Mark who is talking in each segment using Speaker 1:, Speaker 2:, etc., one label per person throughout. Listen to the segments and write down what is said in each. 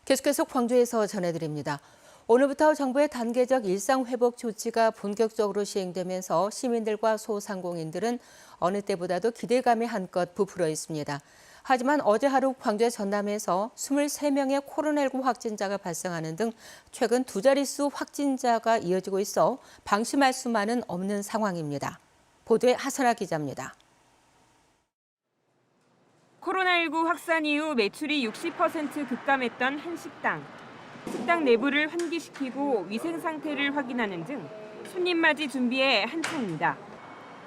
Speaker 1: 계속해서 광주에서 전해드립니다. 오늘부터 정부의 단계적 일상회복 조치가 본격적으로 시행되면서 시민들과 소상공인들은 어느 때보다도 기대감이 한껏 부풀어 있습니다. 하지만 어제 하루 광주 전남에서 23명의 코로나19 확진자가 발생하는 등 최근 두 자릿수 확진자가 이어지고 있어 방심할 수만은 없는 상황입니다. 보도에 하선아 기자입니다.
Speaker 2: 코로나19 확산 이후 매출이 60% 급감했던 한 식당. 식당 내부를 환기시키고 위생 상태를 확인하는 등 손님 맞이 준비에 한창입니다.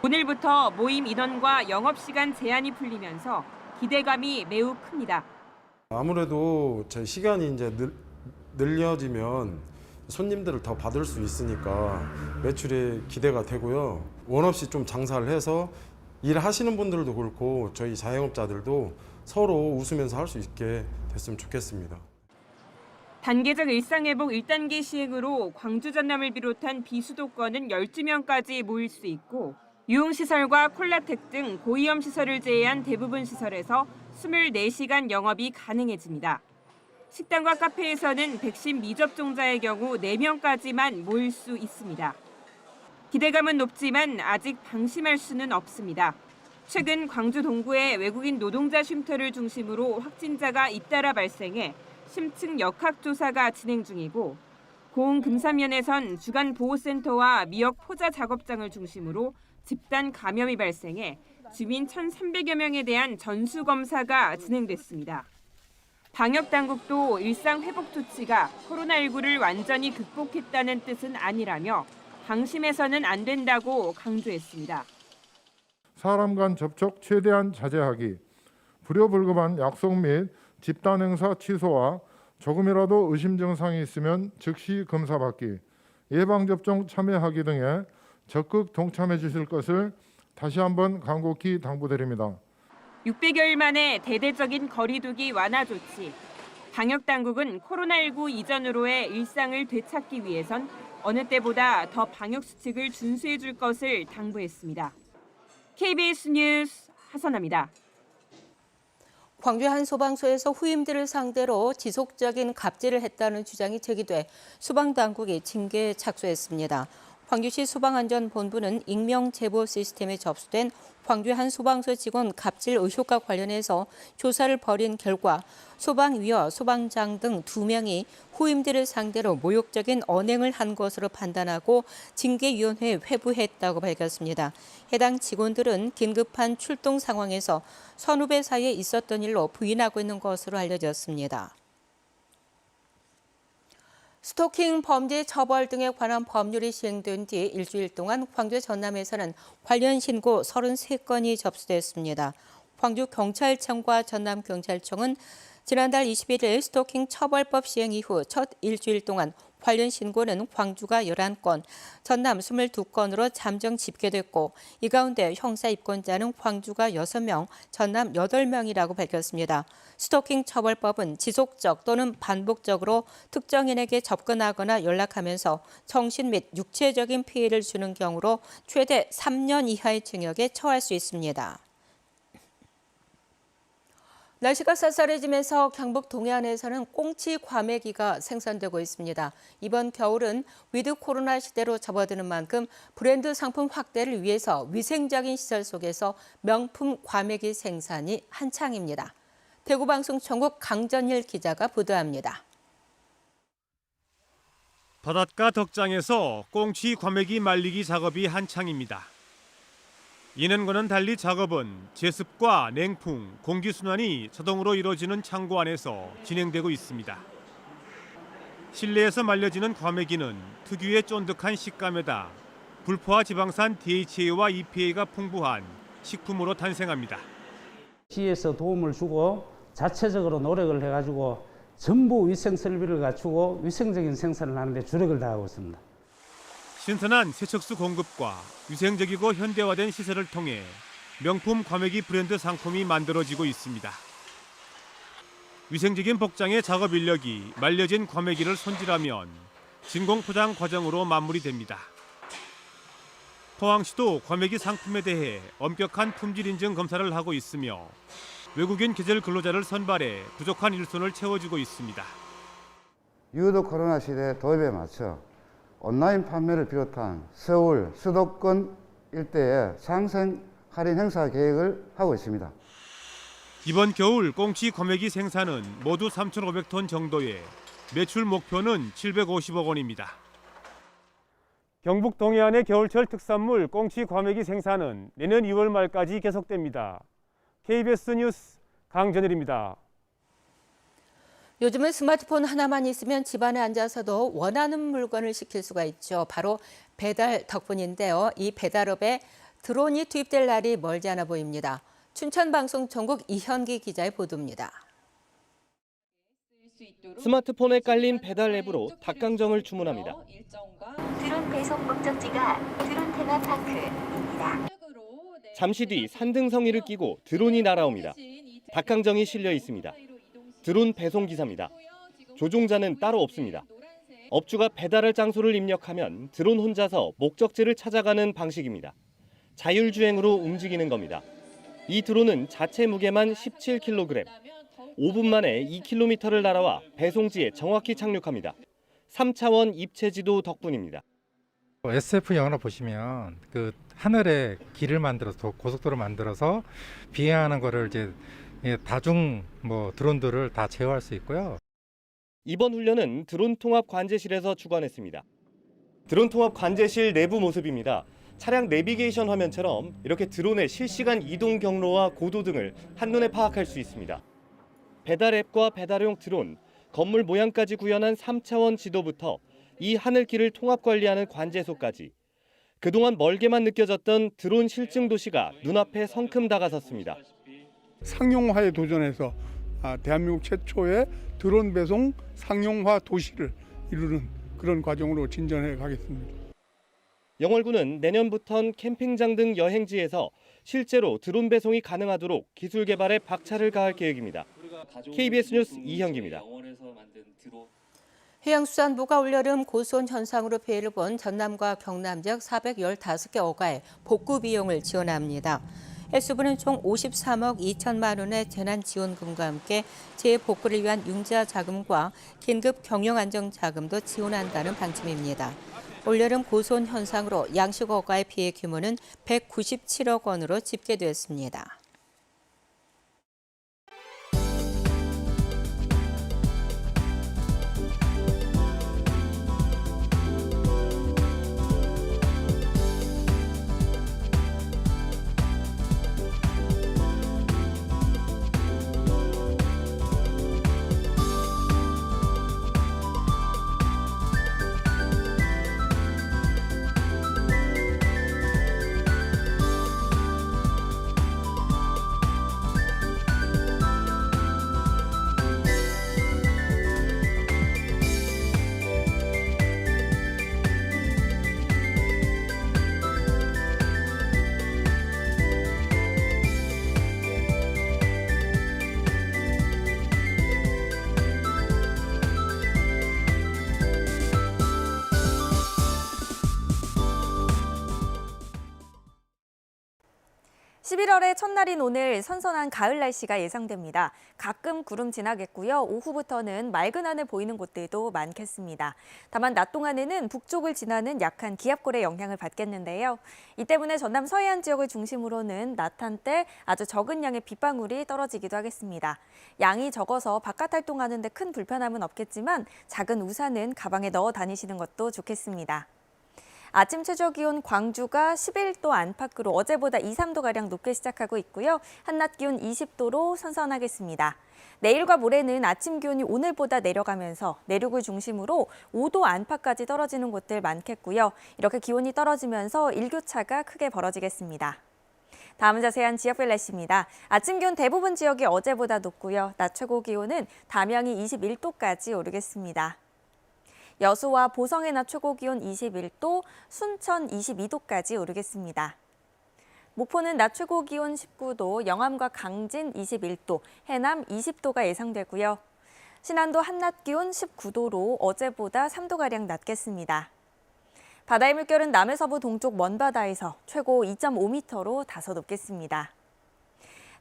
Speaker 2: 오늘부터 모임 인원과 영업시간 제한이 풀리면서 기대감이 매우 큽니다.
Speaker 3: 아무래도 제 시간이 이제 늘려지면 손님들을 더 받을 수 있으니까 매출이 기대가 되고요. 원 없이 좀 장사를 해서 일하시는 분들도 그렇고 저희 자영업자들도 서로 웃으면서 할 수 있게 됐으면 좋겠습니다.
Speaker 2: 단계적 일상회복 1단계 시행으로 광주 전남을 비롯한 비수도권은 12명까지 모일 수 있고 유흥시설과 콜라텍 등 고위험 시설을 제외한 대부분 시설에서 24시간 영업이 가능해집니다. 식당과 카페에서는 백신 미접종자의 경우 4명까지만 모일 수 있습니다. 기대감은 높지만 아직 방심할 수는 없습니다. 최근 광주 동구에 외국인 노동자 쉼터를 중심으로 확진자가 잇따라 발생해 심층 역학조사가 진행 중이고 고흥 금산면에선 주간 보호센터와 미역 포자 작업장을 중심으로 집단 감염이 발생해 주민 1,300여 명에 대한 전수검사가 진행됐습니다. 방역당국도 일상회복 조치가 코로나19를 완전히 극복했다는 뜻은 아니라며 방심해서는 안 된다고 강조했습니다.
Speaker 4: 사람 간 접촉 최대한 자제하기, 불효불급한 약속 및 집단 행사 취소와 조금이라도 의심 증상이 있으면 즉시 검사받기, 예방접종 참여하기 등에 적극 동참해 주실 것을 다시 한번 간곡히 당부드립니다.
Speaker 2: 600여일 만에 대대적인 거리 두기 완화 조치. 방역당국은 코로나19 이전으로의 일상을 되찾기 위해선 어느 때보다 더 방역 수칙을 준수해 줄 것을 당부했습니다. KBS 뉴스 하선아입니다.
Speaker 1: 광주 한 소방서에서 후임들을 상대로 지속적인 갑질을 했다는 주장이 제기돼 소방당국이 징계에 착수했습니다. 광주시 소방안전본부는 익명 제보 시스템에 접수된 광주 한 소방서 직원 갑질 의혹과 관련해서 조사를 벌인 결과 소방위와 소방장 등 2명이 후임들을 상대로 모욕적인 언행을 한 것으로 판단하고 징계위원회에 회부했다고 밝혔습니다. 해당 직원들은 긴급한 출동 상황에서 선후배 사이에 있었던 일로 부인하고 있는 것으로 알려졌습니다. 스토킹 범죄 처벌 등에 관한 법률이 시행된 뒤 일주일 동안 광주 전남에서는 관련 신고 33건이 접수됐습니다. 광주경찰청과 전남경찰청은 지난달 21일 스토킹 처벌법 시행 이후 첫 일주일 동안 관련 신고는 광주가 11건, 전남 22건으로 잠정 집계됐고 이 가운데 형사 입건자는 광주가 6명, 전남 8명이라고 밝혔습니다. 스토킹 처벌법은 지속적 또는 반복적으로 특정인에게 접근하거나 연락하면서 정신 및 육체적인 피해를 주는 경우로 최대 3년 이하의 징역에 처할 수 있습니다. 날씨가 쌀쌀해지면서 경북 동해안에서는 꽁치 과메기가 생산되고 있습니다. 이번 겨울은 위드 코로나 시대로 접어드는 만큼 브랜드 상품 확대를 위해서 위생적인 시설 속에서 명품 과메기 생산이 한창입니다. 대구방송총국 강전일 기자가 보도합니다.
Speaker 5: 바닷가 덕장에서 꽁치 과메기 말리기 작업이 한창입니다. 이는과는 달리 작업은 제습과 냉풍, 공기순환이 자동으로 이루어지는 창고 안에서 진행되고 있습니다. 실내에서 말려지는 과메기는 특유의 쫀득한 식감에다 불포화 지방산 DHA와 EPA가 풍부한 식품으로 탄생합니다.
Speaker 6: 시에서 도움을 주고 자체적으로 노력을 해가지고 전부 위생 설비를 갖추고 위생적인 생산을 하는 데 주력을 다하고 있습니다.
Speaker 5: 신선한 세척수 공급과 위생적이고 현대화된 시설을 통해 명품 과메기 브랜드 상품이 만들어지고 있습니다. 위생적인 복장의 작업 인력이 말려진 과메기를 손질하면 진공 포장 과정으로 마무리됩니다. 포항시도 과메기 상품에 대해 엄격한 품질 인증 검사를 하고 있으며 외국인 계절 근로자를 선발해 부족한 일손을 채워주고 있습니다.
Speaker 7: 유도 코로나 시대 도입에 맞춰 온라인 판매를 비롯한 서울, 수도권 일대에 상생 할인 행사 계획을 하고 있습니다.
Speaker 5: 이번 겨울 꽁치 과메기 생산은 모두 3,500톤 정도에 매출 목표는 750억 원입니다. 경북 동해안의 겨울철 특산물 꽁치 과메기 생산은 내년 2월 말까지 계속됩니다. KBS 뉴스 강전일입니다.
Speaker 1: 요즘은 스마트폰 하나만 있으면 집안에 앉아서도 원하는 물건을 시킬 수가 있죠. 바로 배달 덕분인데요. 이 배달업에 드론이 투입될 날이 멀지 않아 보입니다. 춘천방송 전국 이현기 기자의 보도입니다.
Speaker 8: 스마트폰에 깔린 배달 앱으로 닭강정을 주문합니다.
Speaker 9: 드론 배송 목적지가 드론 테마파크입니다.
Speaker 8: 잠시 뒤 산등성이를 끼고 드론이 날아옵니다. 닭강정이 실려 있습니다. 드론 배송 기사입니다. 조종자는 따로 없습니다. 업주가 배달할 장소를 입력하면 드론 혼자서 목적지를 찾아가는 방식입니다. 자율주행으로 움직이는 겁니다. 이 드론은 자체 무게만 17kg, 5분 만에 2km를 날아와 배송지에 정확히 착륙합니다. 3차원 입체 지도 덕분입니다.
Speaker 10: SF 영화나 보시면 그 하늘에 길을 만들어서 고속도로 만들어서 비행하는 거를 이제 다중 드론들을 다 제어할 수 있고요.
Speaker 8: 이번 훈련은 드론 통합 관제실에서 주관했습니다. 드론 통합 관제실 내부 모습입니다. 차량 내비게이션 화면처럼 이렇게 드론의 실시간 이동 경로와 고도 등을 한눈에 파악할 수 있습니다. 배달 앱과 배달용 드론, 건물 모양까지 구현한 3차원 지도부터 이 하늘길을 통합 관리하는 관제소까지 그동안 멀게만 느껴졌던 드론 실증 도시가 눈앞에 성큼 다가섰습니다.
Speaker 11: 상용화에 도전해서 대한민국 최초의 드론 배송 상용화 도시를 이루는 그런 과정으로 진전해 가겠습니다.
Speaker 8: 영월군은 내년부턴 캠핑장 등 여행지에서 실제로 드론 배송이 가능하도록 기술 개발에 박차를 가할 계획입니다. KBS 뉴스 이현기입니다.
Speaker 1: 해양수산부가 올여름 고수온 현상으로 피해를 본 전남과 경남 지역 415개 어가에 복구 비용을 지원합니다. 해수부는 총 53억 2천만 원의 재난지원금과 함께 재복구를 위한 융자 자금과 긴급 경영안정자금도 지원한다는 방침입니다. 올여름 고수온 현상으로 양식 어가의 피해 규모는 197억 원으로 집계됐습니다.
Speaker 12: (11월의) 첫날인 오늘 선선한 가을 날씨가 예상됩니다. 가끔 구름 지나겠고요. 오후부터는 맑은 하늘 보이는 곳들도 많겠습니다. 다만 낮 동안에는 북쪽을 지나는 약한 기압골의 영향을 받겠는데요. 이 때문에 전남 서해안 지역을 중심으로는 낮 한때 아주 적은 양의 빗방울이 떨어지기도 하겠습니다. 양이 적어서 바깥 활동하는 데 큰 불편함은 없겠지만 작은 우산은 가방에 넣어 다니시는 것도 좋겠습니다. 아침 최저 기온 광주가 11도 안팎으로 어제보다 2, 3도가량 높게 시작하고 있고요. 한낮 기온 20도로 선선하겠습니다. 내일과 모레는 아침 기온이 오늘보다 내려가면서 내륙을 중심으로 5도 안팎까지 떨어지는 곳들 많겠고요. 이렇게 기온이 떨어지면서 일교차가 크게 벌어지겠습니다. 다음은 자세한 지역별 날씨입니다. 아침 기온 대부분 지역이 어제보다 높고요. 낮 최고 기온은 담양이 21도까지 오르겠습니다. 여수와 보성의 낮 최고 기온 21도, 순천 22도까지 오르겠습니다. 목포는 낮 최고 기온 19도, 영암과 강진 21도, 해남 20도가 예상되고요. 신안도 한낮 기온 19도로 어제보다 3도가량 낮겠습니다. 바다의 물결은 남해서부 동쪽 먼바다에서 최고 2.5m로 다소 높겠습니다.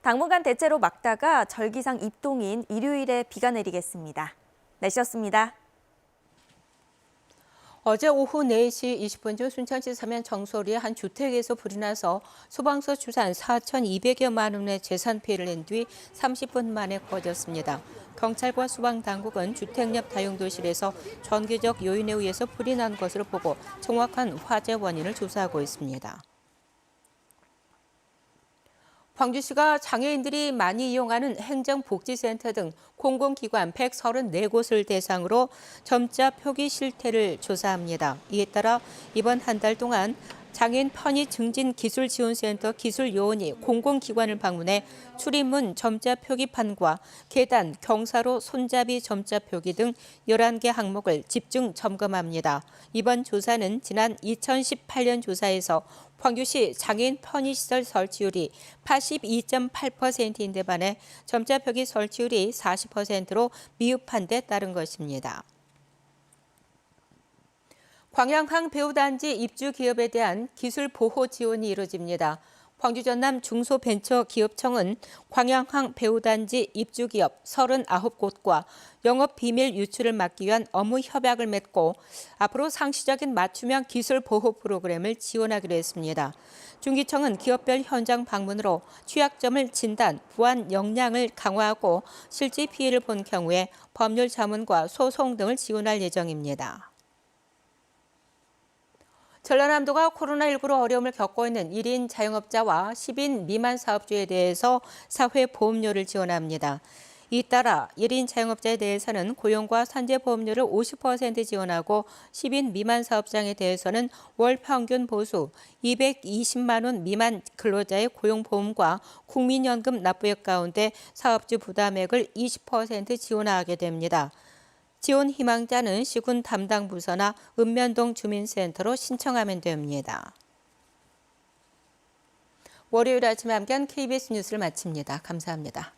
Speaker 12: 당분간 대체로 맑다가 절기상 입동인 일요일에 비가 내리겠습니다. 날씨였습니다.
Speaker 1: 어제 오후 4시 20분쯤 순천시 서면 정소리의 한 주택에서 불이 나서 소방서 추산 4,200여만 원의 재산 피해를 낸 뒤 30분 만에 꺼졌습니다. 경찰과 소방당국은 주택 옆 다용도실에서 전기적 요인에 의해서 불이 난 것으로 보고 정확한 화재 원인을 조사하고 있습니다. 광주시가 장애인들이 많이 이용하는 행정복지센터 등 공공기관 134곳을 대상으로 점자 표기 실태를 조사합니다. 이에 따라 이번 한 달 동안 장애인 편의 증진 기술지원센터 기술요원이 공공기관을 방문해 출입문 점자 표기판과 계단, 경사로 손잡이 점자 표기 등 11개 항목을 집중 점검합니다. 이번 조사는 지난 2018년 조사에서 광주시 장애인 편의시설 설치율이 82.8%인데 반해 점자 표기 설치율이 40%로 미흡한 데 따른 것입니다. 광양항 배우단지 입주 기업에 대한 기술 보호 지원이 이루어집니다. 광주 전남 중소벤처기업청은 광양항 배우단지 입주 기업 39곳과 영업 비밀 유출을 막기 위한 업무 협약을 맺고 앞으로 상시적인 맞춤형 기술 보호 프로그램을 지원하기로 했습니다. 중기청은 기업별 현장 방문으로 취약점을 진단, 보완 역량을 강화하고 실제 피해를 본 경우에 법률 자문과 소송 등을 지원할 예정입니다. 전라남도가 코로나19로 어려움을 겪고 있는 1인 자영업자와 10인 미만 사업주에 대해서 사회보험료를 지원합니다. 이 따라 1인 자영업자에 대해서는 고용과 산재보험료를 50% 지원하고 10인 미만 사업장에 대해서는 월 평균 보수 220만 원 미만 근로자의 고용보험과 국민연금 납부액 가운데 사업주 부담액을 20% 지원하게 됩니다. 지원 희망자는 시군 담당 부서나 읍면동 주민센터로 신청하면 됩니다. 월요일 아침에 함께한 KBS 뉴스를 마칩니다. 감사합니다.